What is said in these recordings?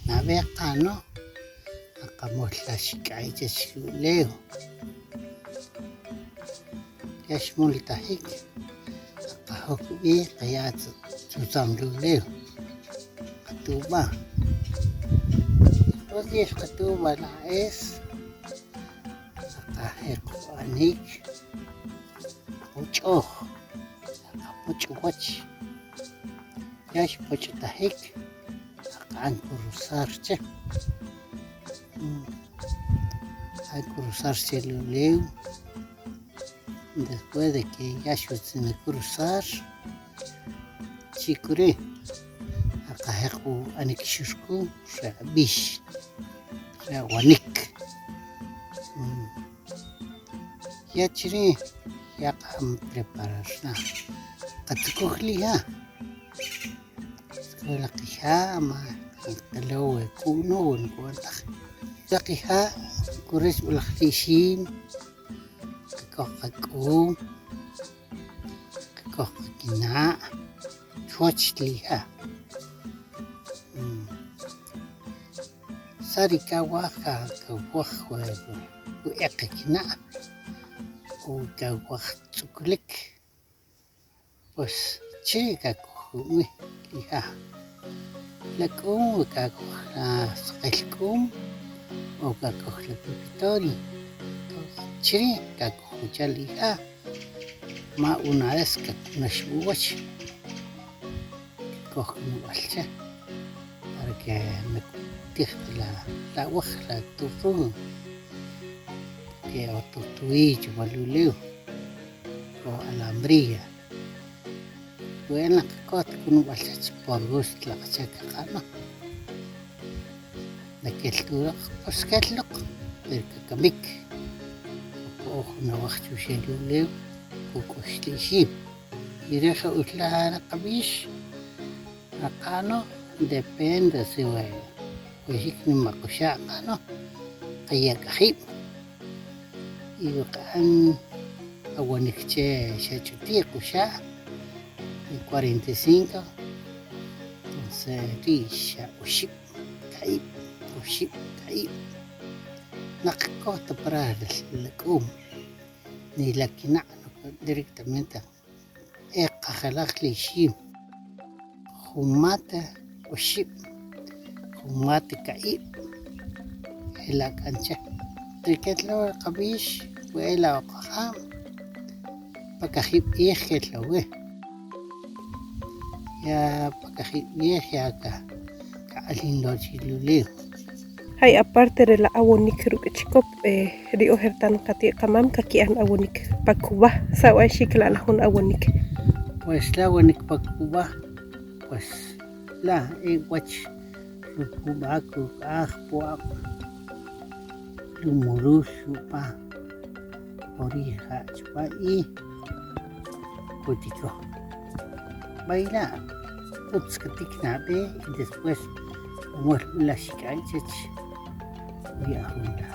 Nabeqano aqamolashik'aychach leo yashmultajik aqajokb'i qayat tzutzamluleo qatuba otish qatuba na'es aqajeqb'anik puch'oj aqapuch'wach yaxpuch'tajik aqankurusarche cruzarse el leo después de que ya se cruzar chicure aqajequ anikshusku bish wanik ya chiri ya qam prepararna qatkujliha la qijama talowe kuno wenkuantaj Laqiha kuris ulaqtixim qaqaq'um qaqina' chwachliha sarikawaj kawaj eqikna' ukawaj tz'uklik pues chiri kakujumi liha la k'um kakoj saqilk'um o kakoj la pipitori chiri kakojchaliha ma una vez kakunaxuwach kojnub'alcha para que nakutijta la awaj la turtun que o turtuillo maluleu o alambrilla bueno kakot kunub'alcha por gusto laqachakaqano nakelturoq pues ketloq pero kakamik oqnawaj chuxeluleu kukuxlixim ireja utlajana qabish aqano depende si wexik nimaq'uxaqano qayak'ajib' y waqan awanikche xachutiy q'uxa' 45 entonces rixa uxib' ka'ib' uxib' ka'ib' naqkoj taparar la k'um ni la kina' directamente eqajalaq lixim jumata uxib' jumata ka'ib' ela' k'ancha riketlo qabish wela oqajam pakajib'ej ketlawej ya pakajib'ej ya ka'alinlochiluleu Hay aparte de la awonik ruk'chikop riojertan qati qamam kaki'an awonik pakuba sawa xikla lahun awonik pues la awonik pakuba pues la wach rukuba kuk'aj puaq lumurus upa orija chupa y kutiko baila utskatiknabe y después como la shikaichech viajunda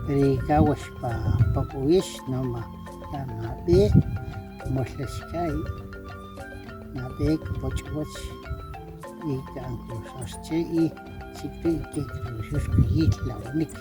perikawash pa puish noma la nabe como la shikai nabe kapochwach y kanklusarche y sikri que la unik